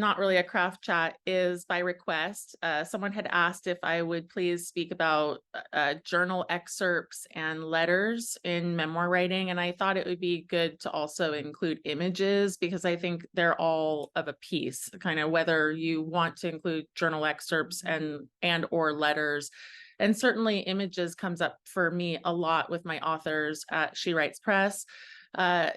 not really a craft chat, is by request. Someone had asked if I would please speak about journal excerpts and letters in memoir writing. And I thought it would be good to also include images because I think they're all of a piece, kind of whether you want to include journal excerpts and or letters. And certainly images comes up for me a lot with my authors at She Writes Press. Uh,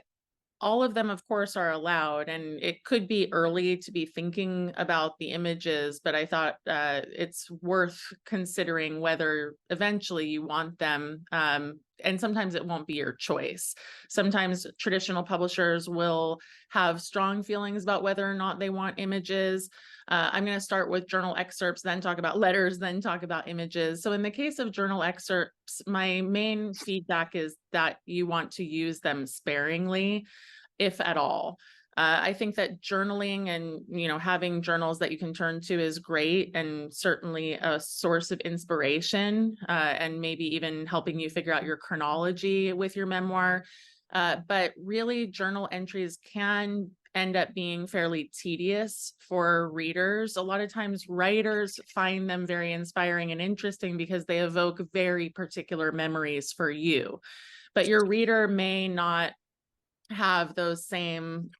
all of them, of course, are allowed, and it could be early to be thinking about the images, but I thought it's worth considering whether eventually you want them. And sometimes it won't be your choice. Sometimes traditional publishers will have strong feelings about whether or not they want images. I'm going to start with journal excerpts, then talk about letters, then talk about images. So in the case of journal excerpts, my main feedback is that you want to use them sparingly, if at all. I think that journaling and, having journals that you can turn to is great and certainly a source of inspiration, and maybe even helping you figure out your chronology with your memoir. But really, journal entries can end up being fairly tedious for readers. A lot of times writers find them very inspiring and interesting because they evoke very particular memories for you. But your reader may not have those same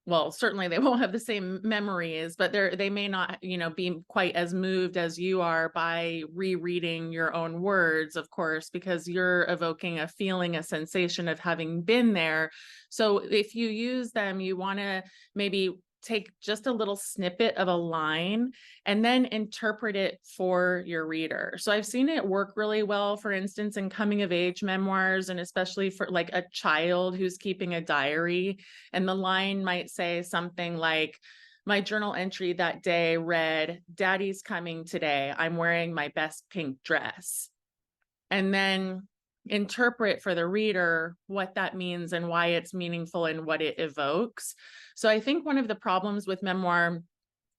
well, certainly they won't have the same memories, but they may not, be quite as moved as you are by rereading your own words, of course, because you're evoking a feeling, a sensation of having been there. So if you use them, you want to maybe take just a little snippet of a line and then interpret it for your reader. So I've seen it work really well, for instance, in coming of age memoirs, and especially for like a child who's keeping a diary. And the line might say something like, my journal entry that day read, "Daddy's coming today. I'm wearing my best pink dress." And then interpret for the reader what that means and why it's meaningful and what it evokes. So I think one of the problems with memoir,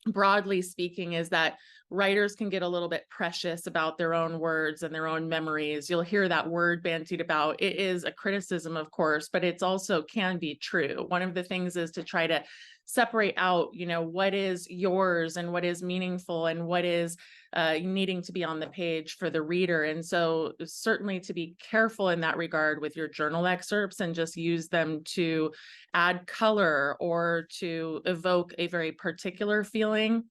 broadly speaking, is that writers can get a little bit precious about their own words and their own memories. You'll hear that word bandied about. It is a criticism, of course, but it's also can be true. One of the things is to try to separate out, what is yours and what is meaningful and what is needing to be on the page for the reader. And so certainly to be careful in that regard with your journal excerpts and just use them to add color or to evoke a very particular feeling.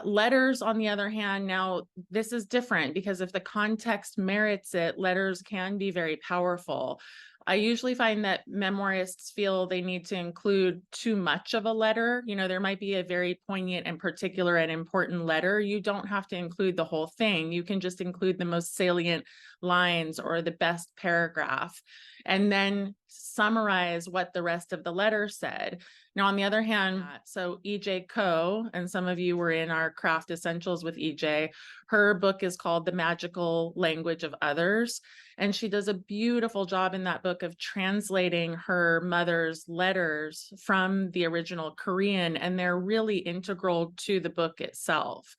Letters, on the other hand, now this is different because if the context merits it, letters can be very powerful. I usually find that memoirists feel they need to include too much of a letter. There might be a very poignant and particular and important letter. You don't have to include the whole thing. You can just include the most salient lines or the best paragraph, and then summarize what the rest of the letter said. Now, on the other hand, so EJ Koh, and some of you were in our Craft Essentials with EJ, her book is called The Magical Language of Others. And she does a beautiful job in that book of translating her mother's letters from the original Korean, and they're really integral to the book itself.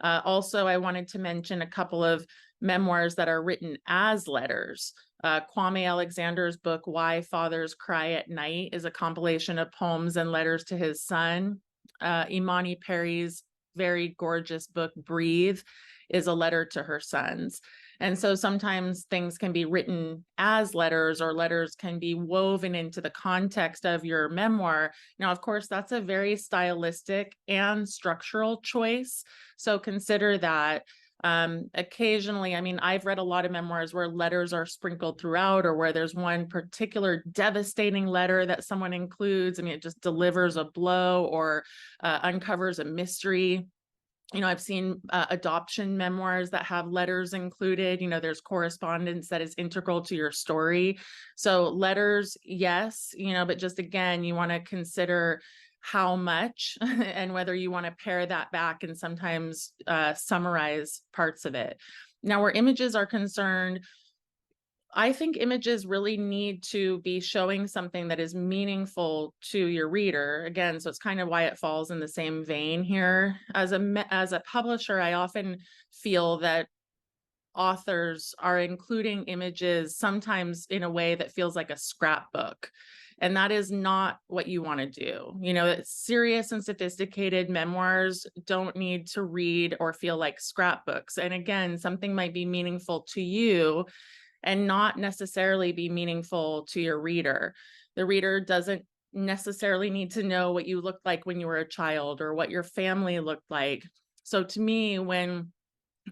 Also, I wanted to mention a couple of memoirs that are written as letters. Kwame Alexander's book, Why Fathers Cry at Night, is a compilation of poems and letters to his son. Imani Perry's very gorgeous book, Breathe, is a letter to her sons. And so sometimes things can be written as letters, or letters can be woven into the context of your memoir. Now, of course, that's a very stylistic and structural choice. So consider that. Occasionally, I've read a lot of memoirs where letters are sprinkled throughout, or where there's one particular devastating letter that someone includes. It just delivers a blow or uncovers a mystery. I've seen adoption memoirs that have letters included. There's correspondence that is integral to your story. So letters, yes, but just again, you want to consider how much and whether you want to pare that back and sometimes summarize parts of it. Now, where images are concerned, I think images really need to be showing something that is meaningful to your reader. Again, so it's kind of why it falls in the same vein here. As a publisher, I often feel that authors are including images sometimes in a way that feels like a scrapbook. And that is not what you want to do. You know, serious and sophisticated memoirs don't need to read or feel like scrapbooks. And again, something might be meaningful to you and not necessarily be meaningful to your reader. The reader doesn't necessarily need to know what you looked like when you were a child or what your family looked like. So to me, when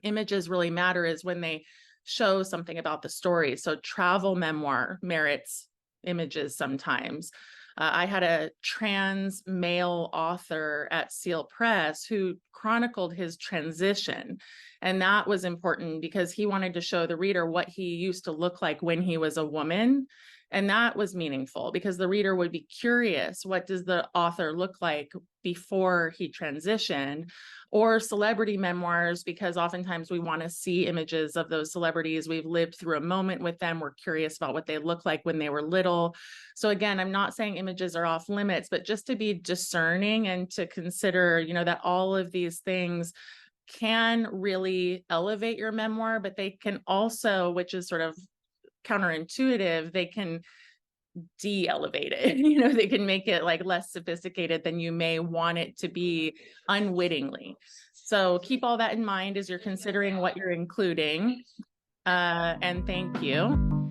images really matter is when they show something about the story. So travel memoir merits images sometimes. I had a trans male author at Seal Press who chronicled his transition. And that was important because he wanted to show the reader what he used to look like when he was a woman. And that was meaningful because the reader would be curious, what does the author look like before he transitioned? Or celebrity memoirs, because oftentimes we want to see images of those celebrities. We've lived through a moment with them. We're curious about what they look like when they were little. So again, I'm not saying images are off limits, but just to be discerning and to consider, you know, that all of these things can really elevate your memoir, but they can also, which is sort of counterintuitive, they can de-elevate it. You know, they can make it like less sophisticated than you may want it to be unwittingly. So keep all that in mind as you're considering what you're including. And thank you.